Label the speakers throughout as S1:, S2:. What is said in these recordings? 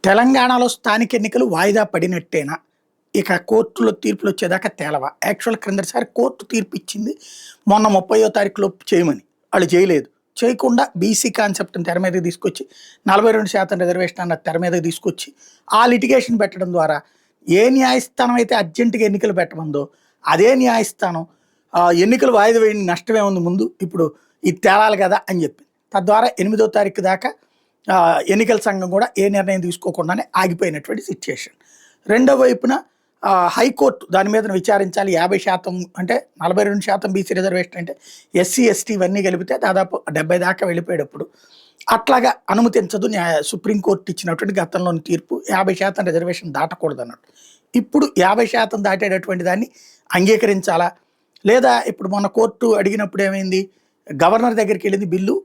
S1: తెలంగాణలో స్థానిక ఎన్నికలు వాయిదా పడినట్టేనా? ఇక కోర్టులో తీర్పులొచ్చేదాకా తేలవా? యాక్చువల్ క్రిందటిసారి కోర్టు తీర్పు ఇచ్చింది. మొన్న 30వ తారీఖులోపు చేయమని. ఆళ్ళు చేయలేదు. చేయకుండా బీసీ కాన్సెప్ట్‌ని తెర మీదకి తీసుకొచ్చి 42% రిజర్వేషన్ అన్న తెర మీదకి తీసుకొచ్చి, ఆ లిటిగేషన్ పెట్టడం ద్వారా ఏ న్యాయస్థానం అయితే అర్జెంట్‌గా ఎన్నికలు పెట్టమందో, అదే న్యాయస్థానం ఎన్నికలు వాయిదా వేయని నష్టమేముంది ముందు, ఇప్పుడు ఇది తేలాలి గదా! అని చెప్పింది. తద్వారా 8వ తారీఖు దాకా ఎన్నికల సంఘం కూడా ఏ నిర్ణయం తీసుకోకుండానే ఆగిపోయినటువంటి సిచ్యుయేషన్. రెండో వైపున హైకోర్టు దాని మీద విచారించాలి. 50% అంటే 42% బీసీ రిజర్వేషన్ అంటే ఎస్సీ, ఎస్టీ ఇవన్నీ కలిపితే దాదాపు 70 దాకా వెళ్ళిపోయేటప్పుడు అట్లాగా అనుమతించదు సుప్రీంకోర్టు ఇచ్చినటువంటి గతంలోని తీర్పు. 50% రిజర్వేషన్ దాటకూడదన్నట్టు. ఇప్పుడు 50% దాటేటటువంటి దాన్ని అంగీకరించాలా? లేదా ఇప్పుడు మొన్న కోర్టు అడిగినప్పుడు ఏమైంది? గవర్నర్ దగ్గరికి వెళ్ళింది బిల్లు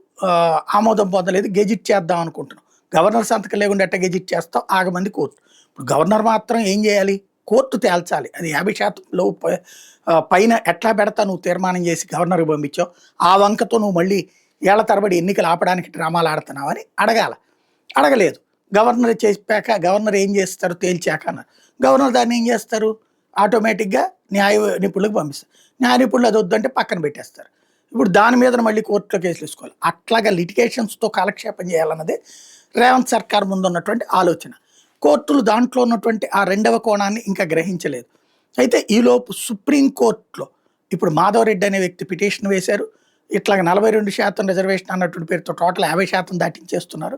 S1: ఆమోదం పొందలేదు, గెజిట్ చేద్దాం అనుకుంటున్నాం. గవర్నర్ సంతకం లేకుండా ఎట్ట గెజిట్ చేస్తాం? ఆగమంది కోర్టు. ఇప్పుడు గవర్నర్ మాత్రం ఏం చేయాలి? కోర్టు తేల్చాలి. అది 50% పైన ఎట్లా పెడతా నువ్వు తీర్మానం చేసి గవర్నర్కి పంపించావు, ఆ వంకతో నువ్వు మళ్ళీ ఏళ్ల తరబడి ఎన్నికలు ఆపడానికి డ్రామాలు ఆడుతున్నావు అని అడగాల. అడగలేదు. గవర్నర్ చెప్పాక గవర్నర్ ఏం చేస్తారు తేల్చాక అన్నారు. గవర్నర్ దాన్ని ఏం చేస్తారు? ఆటోమేటిక్గా న్యాయ నిపుణులకు పంపిస్తారు. న్యాయ నిపుణులు అది వద్దంటే పక్కన పెట్టేస్తారు. ఇప్పుడు దాని మీద మళ్ళీ కోర్టులో కేసులు తీసుకోవాలి. అట్లాగా లిటిగేషన్స్తో కాలక్షేపం చేయాలన్నదే రేవంత్ సర్కార్ ముందున్నటువంటి ఆలోచన. కోర్టులు దాంట్లో ఉన్నటువంటి ఆ రెండవ కోణాన్ని ఇంకా గ్రహించలేదు. అయితే ఈలోపు సుప్రీంకోర్టులో ఇప్పుడు మాధవరెడ్డి అనే వ్యక్తి పిటిషన్ వేశారు. ఇట్లాగ 42% రిజర్వేషన్ అన్నటువంటి పేరుతో టోటల్ 50% దాటించేస్తున్నారు.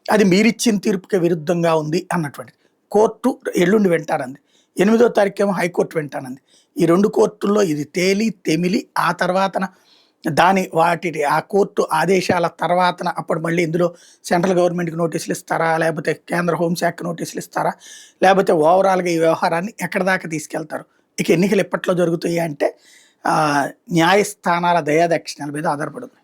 S1: అది మీరిచ్చిన తీర్పుకి విరుద్ధంగా ఉంది అన్నటువంటిది. కోర్టు ఎల్లుండి వింటారంది. 8వ తారీఖు హైకోర్టు వింటానంది. ఈ రెండు కోర్టుల్లో ఇది తేలి తెమిలి ఆ తర్వాతన ఆ కోర్టు ఆదేశాల తర్వాతన అప్పుడు మళ్ళీ ఇందులో సెంట్రల్ గవర్నమెంట్కి నోటీసులు ఇస్తారా, లేకపోతే కేంద్ర హోంశాఖ నోటీసులు ఇస్తారా, లేకపోతే ఓవరాల్గా ఈ వ్యవహారాన్ని ఎక్కడి దాకా తీసుకెళ్తారు? ఇక ఎన్నికలు ఎప్పట్లో జరుగుతాయి అంటే న్యాయస్థానాల దయాదక్షిణాల మీద ఆధారపడుతుంది.